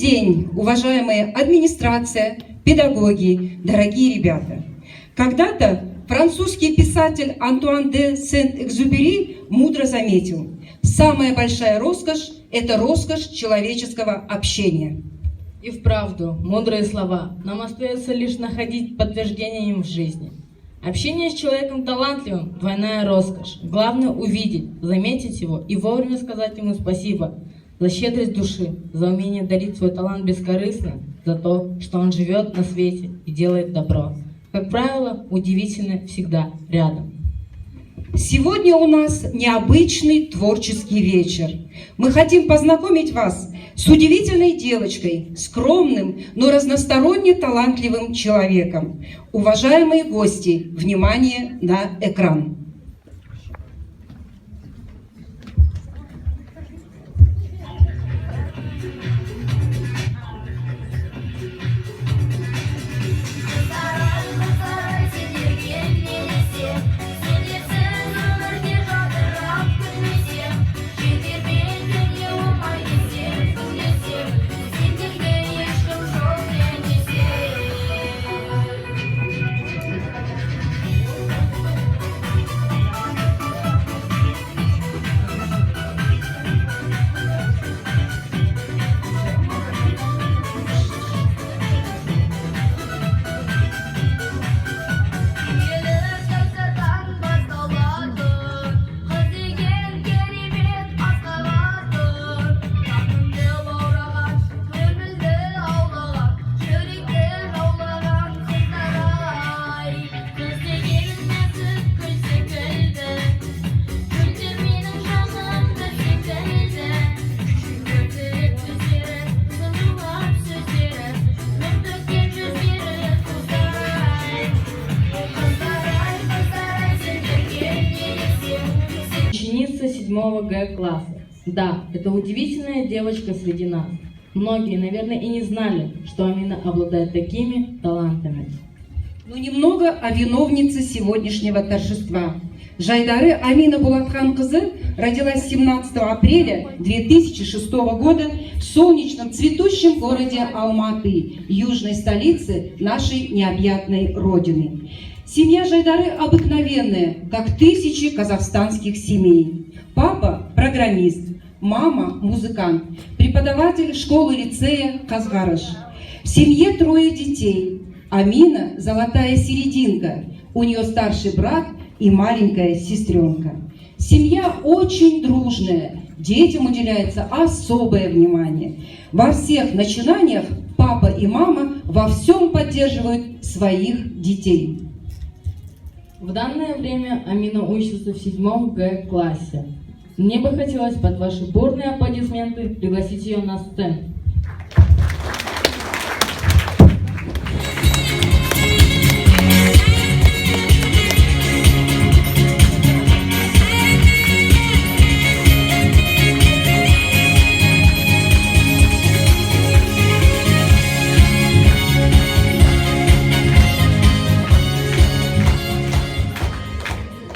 день, уважаемая администрация, педагоги, дорогие ребята. Когда-то французский писатель Антуан де Сент-Экзюпери мудро заметил: самая большая роскошь – это роскошь человеческого общения. И вправду, мудрые слова. Нам остается лишь находить подтверждение им в жизни. Общение с человеком талантливым – двойная роскошь. Главное увидеть, заметить его и вовремя сказать ему спасибо за щедрость души, за умение дарить свой талант бескорыстно, за то, что он живет на свете и делает добро. Как правило, удивительно всегда рядом. Сегодня у нас необычный творческий вечер. Мы хотим познакомить вас с удивительной девочкой, скромным, но разносторонне талантливым человеком. Уважаемые гости, внимание на экран. Ученица 7 Г класса. Да, это удивительная девочка среди нас. Многие, наверное, и не знали, что Амина обладает такими талантами. Но немного о виновнице сегодняшнего торжества. Жайдары Амина Булатхан-кызы родилась 17 апреля 2006 года в солнечном цветущем городе Алматы, южной столице нашей необъятной родины. Семья Жайдары обыкновенная, как тысячи казахстанских семей. Папа – программист, мама – музыкант, преподаватель школы-лицея Казгарыш. В семье 3 детей. Амина – золотая серединка, у нее старший брат и маленькая сестренка. Семья очень дружная, детям уделяется особое внимание. Во всех начинаниях папа и мама во всем поддерживают своих детей. В данное время Амина учится в 7 Г классе. Мне бы хотелось под ваши бурные аплодисменты пригласить ее на сцену.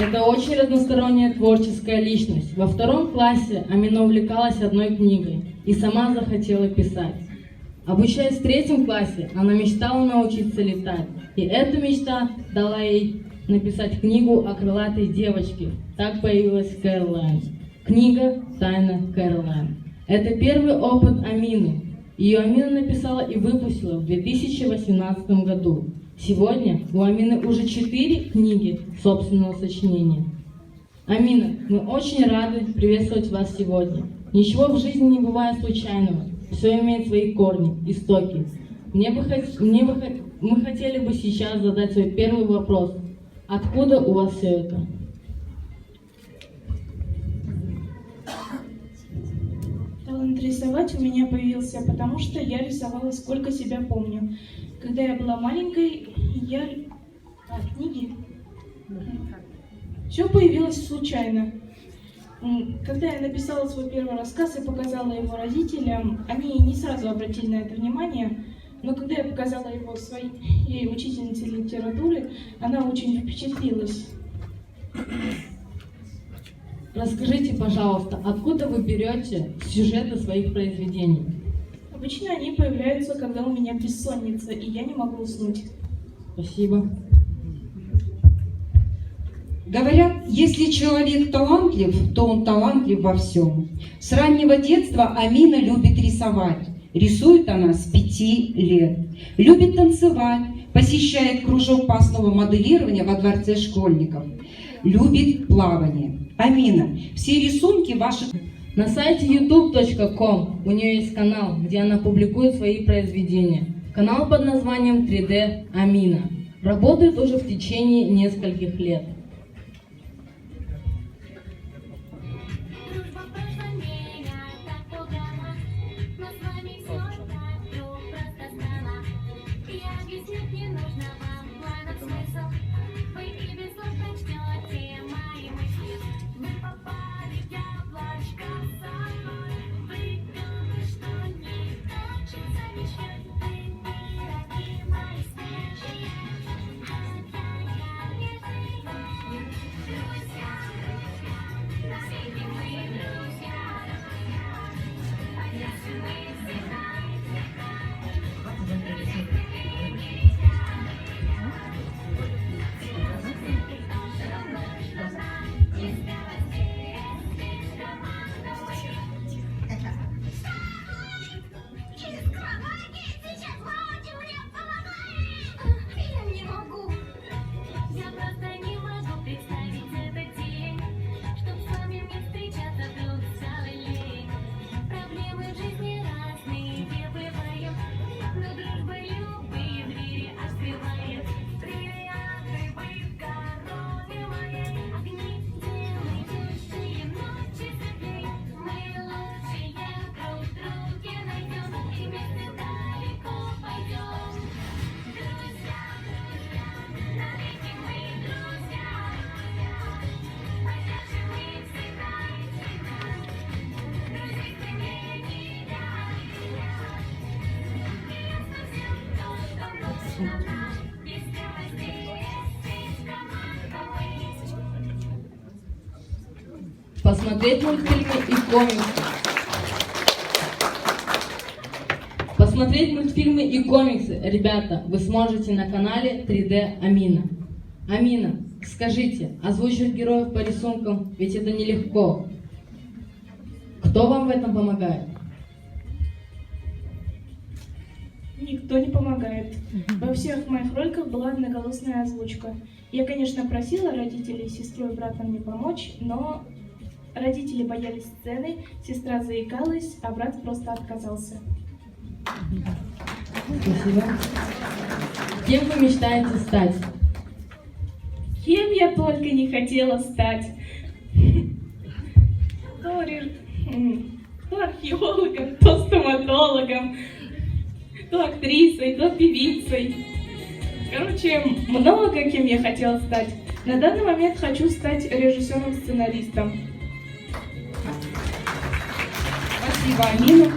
Это очень разносторонняя творческая личность. Во 2 классе Амина увлекалась одной книгой и сама захотела писать. Обучаясь в 3 классе, она мечтала научиться летать. И эта мечта дала ей написать книгу о крылатой девочке. Так появилась Кэролайн. Книга «Тайна Кэролайн». Это первый опыт Амины. Ее Амина написала и выпустила в 2018 году. Сегодня у Амины уже 4 книги собственного сочинения. Амина, мы очень рады приветствовать вас сегодня. Ничего в жизни не бывает случайного. Все имеет свои корни, истоки. Мы хотели бы сейчас задать свой первый вопрос. Откуда у вас все это? Талант рисовать у меня появился, потому что я рисовала, сколько себя помню. Когда я была маленькой, книги. Все появилось случайно. Когда я написала свой первый рассказ и показала его родителям, они не сразу обратили на это внимание, но когда я показала его своей учительнице литературы, она очень впечатлилась. Расскажите, пожалуйста, откуда вы берете сюжеты своих произведений? Обычно они появляются, когда у меня бессонница, и я не могу уснуть. Спасибо. Говорят, если человек талантлив, то он талантлив во всем. С раннего детства Амина любит рисовать. Рисует она с 5 лет. Любит танцевать, посещает кружок по основам моделирования во дворце школьников. Любит плавание. Амина, все рисунки ваши... На сайте youtube.com у нее есть канал, где она публикует свои произведения. Канал под названием 3D Амина. Работает уже в течение нескольких лет. Дружба прошла меня так пугала, но с вами все так вдруг просто стало. И объяснить не нужно вам планов смысл. Вы и без слов прочтете мои мысли. Вы попали в яблочко со мной. Вы думали, что не кончится ничем. Вы пироги мои свежие. А я нежный год. Друзья, на свете мы друзья. А если мы всегда через кровати сейчас Володя мне помогает. Я не могу. Я просто не могу представить этот день, чтоб с вами мне встречаться вдруг стало лень. Проблемы в жизни разные бывают, но дружба любые двери открывает. Бриллианты вы в короне моей, огни делающие ночи светлей. Мы лучшие друг друге найдем и вместе далеко пойдем. Друзья, навеки мы друзья. Поддержим мы всегда. Друзей стремлений я. Ясно всем то, что нужно нам. Без новостей, слишком много. Посмотреть мультфильмы и комиксы. Посмотреть мультфильмы и комиксы, ребята, вы сможете на канале 3D Амина. Амина, скажите, озвучивать героев по рисункам, ведь это нелегко. Кто вам в этом помогает? Никто не помогает. Во всех моих роликах была одноголосная озвучка. Я, конечно, просила родителей, сестру и брата мне помочь, но родители боялись сцены, сестра заикалась, а брат просто отказался. Спасибо. Кем вы мечтаете стать? Кем я только не хотела стать. То археологом, то стоматологом, то актрисой, то певицей. Короче, много кем я хотела стать. На данный момент хочу стать режиссером-сценаристом. Спасибо, Амина.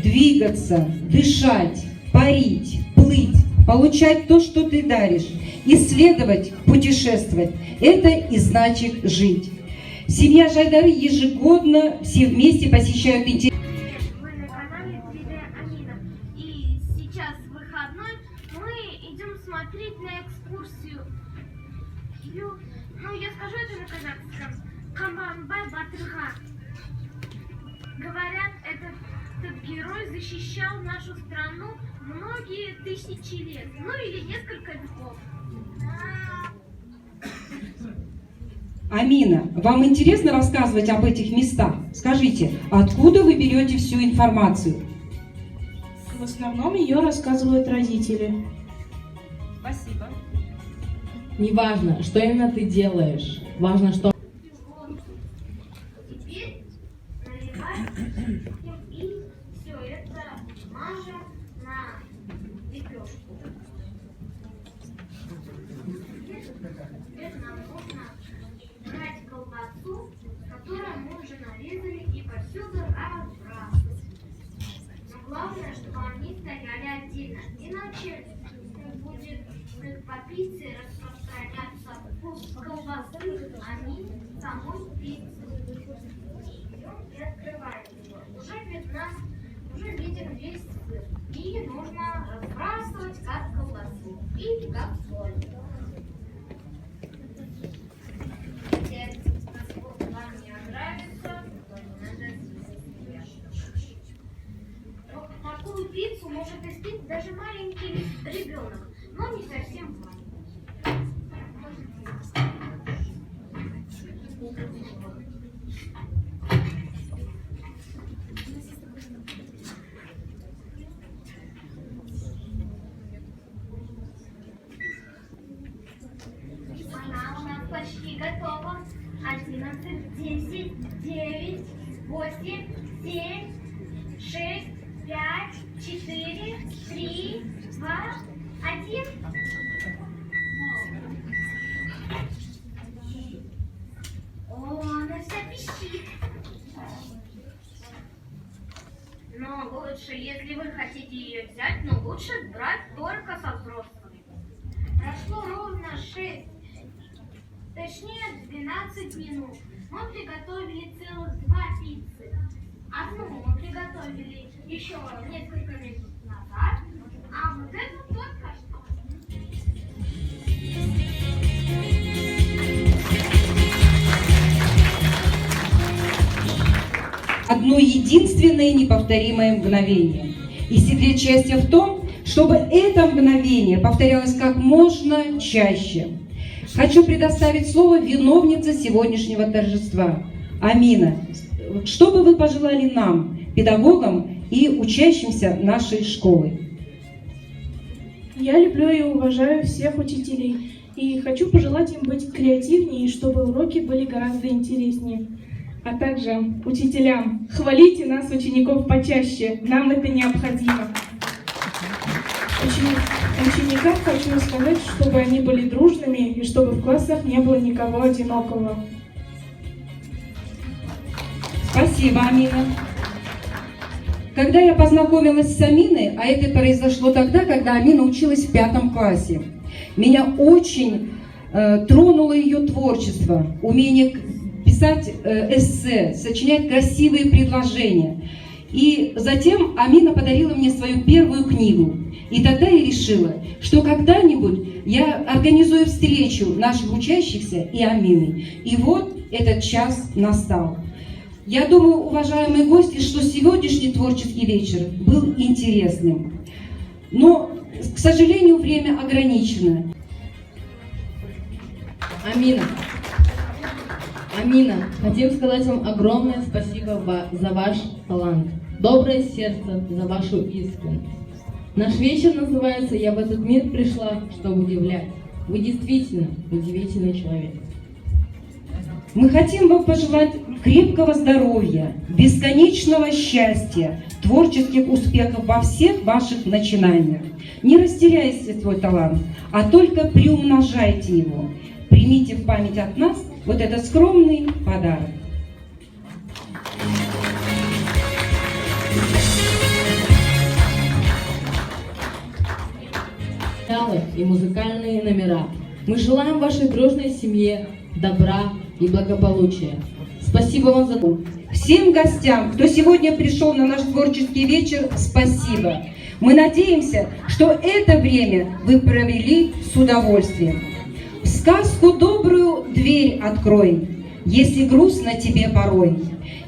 Двигаться, дышать, парить, плыть, получать то, что ты даришь, исследовать, путешествовать. Это и значит жить. Семья Жайдары ежегодно все вместе посещают интересные... Вы на канале 3D Амина. И сейчас выходной мы идем смотреть на экскурсию. Ну, я скажу это на казахском. Камбанбай Батырхан. Говорят, этот герой защищал нашу страну многие тысячи лет. Ну, или несколько веков. Амина, вам интересно рассказывать об этих местах? Скажите, откуда вы берете всю информацию? В основном ее рассказывают родители. Спасибо. Неважно, что именно ты делаешь, важно, что... Теперь наливаем и все это мажем на лепешку. Теперь нам нужно брать колбасу, которую мы уже нарезали, и повсюду разбрасывать. Но главное, чтобы они стояли отдельно, иначе будет как по пицце распространяться вкус колбасы, а не самой пиццы. Берем и открываем ее. нужно видеть весь сыр. И нужно разбрасывать как колбасу. И как соль. Если вам не нравится, то не надо съесть. Такую пиццу может испечь даже маленький ребенок, но не совсем маленький. Она у нас почти готова. 11, 10, 9, 8, 7, 6, 5, 4, 3, 2, 1. О, она вся пищит. Но лучше, если вы хотите ее взять, но лучше брать только со взрослыми. Прошло ровно 6, точнее 12 минут. Мы приготовили целых 2 пиццы. Одну мы приготовили еще несколько минут назад, а вот эту только что. Одно единственное неповторимое мгновение. И секрет счастья в том, чтобы это мгновение повторялось как можно чаще. Хочу предоставить слово виновнице сегодняшнего торжества. Амина, что бы вы пожелали нам, педагогам и учащимся нашей школы? Я люблю и уважаю всех учителей. И хочу пожелать им быть креативнее, и чтобы уроки были гораздо интереснее. А также учителям, хвалите нас, учеников, почаще. Нам это необходимо. Ученикам хочу сказать, чтобы они были дружными и чтобы в классах не было никого одинокого. Спасибо, Амина. Когда я познакомилась с Аминой, а это произошло тогда, когда Амина училась в 5 классе, меня очень тронуло ее творчество, умение писать эссе, сочинять красивые предложения. И затем Амина подарила мне свою первую книгу. И тогда я решила, что когда-нибудь я организую встречу наших учащихся и Амины. И вот этот час настал. Я думаю, уважаемые гости, что сегодняшний творческий вечер был интересным. Но, к сожалению, время ограничено. Амина, хотим сказать вам огромное спасибо за ваш талант, доброе сердце за вашу искренность. Наш вечер называется «Я в этот мир пришла, чтобы удивлять». Вы действительно удивительный человек. Мы хотим вам пожелать крепкого здоровья, бесконечного счастья, творческих успехов во всех ваших начинаниях. Не растеряйте свой талант, а только приумножайте его. Примите в память от нас вот этот скромный подарок. И музыкальные номера. Мы желаем вашей дружной семье добра и благополучия. Спасибо вам за то. Всем гостям, кто сегодня пришел на наш творческий вечер, спасибо. Мы надеемся, что это время вы провели с удовольствием. В сказку добрую дверь открой, если грустно тебе порой,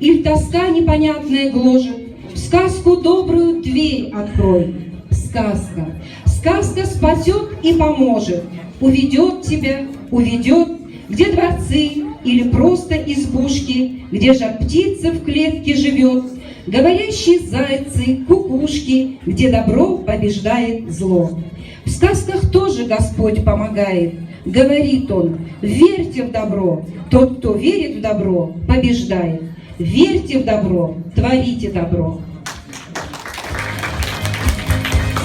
или тоска непонятная гложет. В сказку добрую дверь открой. Сказка. Сказка спасет и поможет, уведет тебя, уведет, где дворцы или просто избушки, где жар птица в клетке живет, говорящие зайцы, кукушки, где добро побеждает зло. В сказках тоже Господь помогает, говорит Он, верьте в добро, тот, кто верит в добро, побеждает. Верьте в добро, творите добро.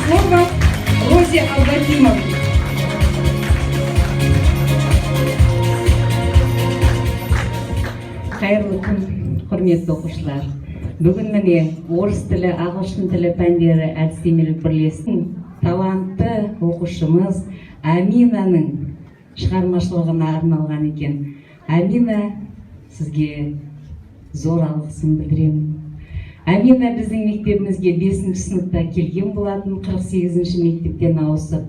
Слово Розе Албакимовне. Хайырлы күн, құрметті оқушылар. Бүгін міне орыс тілі, ағылшын тілі пәндері әдістемелік бірлестің талантты оқушымыз Аминаның шығармашылығына арналған екен. Амина, сізге зор алғысын білдіремін. Әмина біздің мектебімізге 5-ші сыныпта келген болатын, 48-ші мектептен ауысып.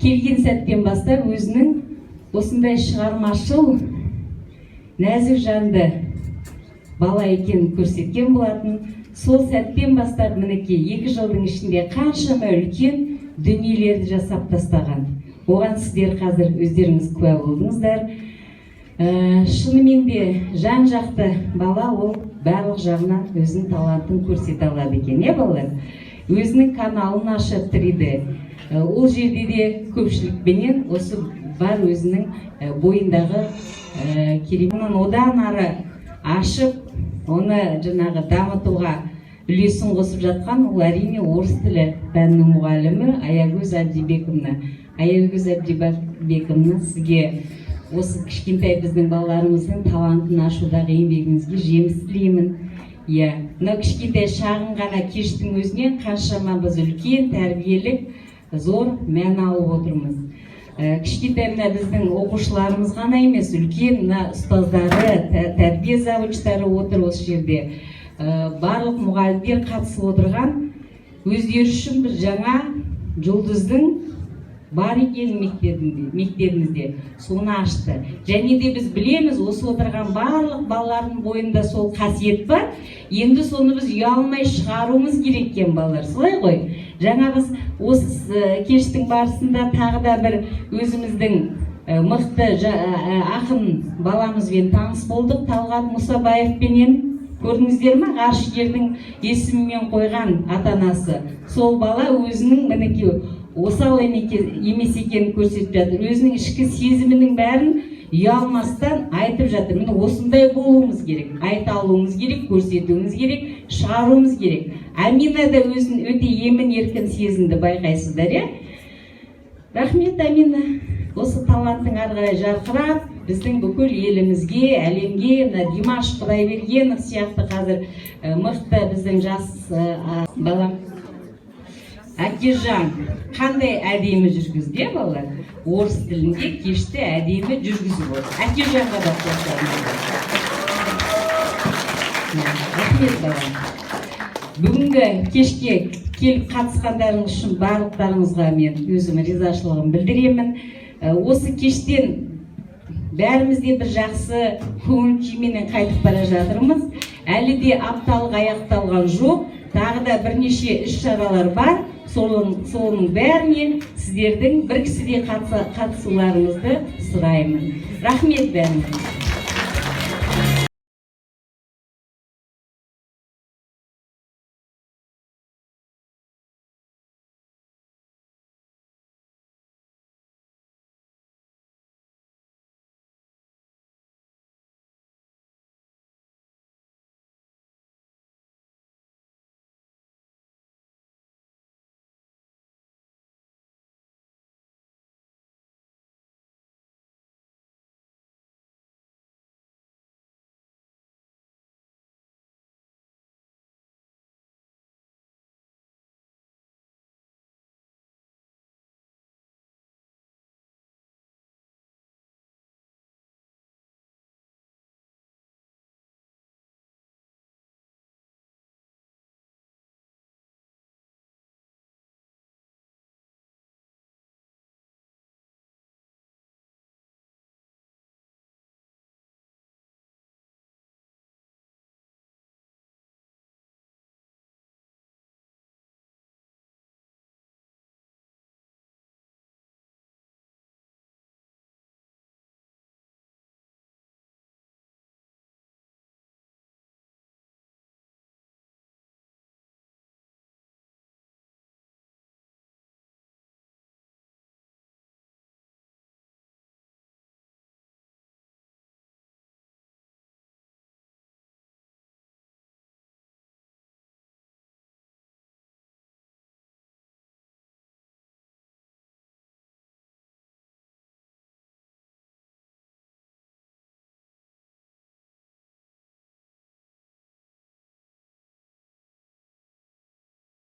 Келген сәттен бастап өзінің осындай шығармашыл, нәзік жанды бала екенін көрсеткен болатын. Сол сәттен бастап мінекей 2 жылдың ішінде қаншама үлкен дүниелерді жасап тастаған. Оған сіздер қазір өздеріңіз куә болдыңыздар. Шынымен де жан жақты бала, ол барлық жағынан өзінің талантын көрсете алады екен, балалар? Өзінің каналын ашып тіреді. Ол жерде де көпшілікпенен осы бар өзінің бойындағы кереметін одан ары ашып, оны жаңағы дамытуға үлесін қосып жатқан, ол әрине орыс тілі пәнінің мұғалімі Аягөз Әбдібеківна. Аягөз Әбдібеківна, сізге осы кішкентай біздің балаларымыздың талантын ашудағы еңбегіңізге жеміс тілеймін. Мына кішкентай шағын ғана кештің өзінен қаншама біз үлкен тәрбиелік зор мән алып отырмыз. Кішкентай мына біздің оқушыларымыз ғана емес, үлкен ұстаздары, тәрбие завучтары отыр осы жерде. Барлық мұғалімдер қатысып отырған, өздері үшін бір жаңа жұлдыздың бар екенін мектебімізде соны ашты. Және де біз білеміз, осы отырған барлық балалардың бойында сол қасиет бар. Енді соны біз ұялмай шығаруымыз керек екен, балалар. Солай ғой. Жаңа біз осы кештің барысында тағы да бір өзіміздің мықты ақын баламызбен таныс болдық. Талғат Мұсабаевпенен көрдіңіздер ме? Ғарышкердің есімімен қойған ата-анасы. Сол бала өзінің мінекей осал емес екенін көрсетіп жатыр. Өзінің ішкі сезімінің бәрін ұялмастан айтып жатыр. Міне осындай болуымыз керек, айта алуымыз керек, көрсетуіміз керек, шығаруымыз керек. Амина да өзін өте емін еркін сезінді, байқайсыздар, Рахмет, Амина. Осы талантың ары қарай жарқырап, біздің бүкіл елімізге, әлемге, Димаш Құдайбергенов сияқты қазір мықты біздің жас балам. Әкежан, қандай әдемі жүргізді, балалар? Орыс тілінде кешті әдемі жүргізіп отыр. Әкежанға да қосылыңыздар. Рахмет, балам. Бүгінгі кешке келіп қатысқандарыңыз үшін барлықтарыңызға мен өзім ризашылығын білдіремін. Осы кештен бәрімізде бір жақсы көңіл күйменен қайтып бара жатырмыз. Әлі де апталық аяқталған жоқ. Тағы да бірнеше іс-шаралар бар. Соның бәріне сіздердің бір кісідей қатысуларыңызды сұраймын. Рахмет бәріңізге.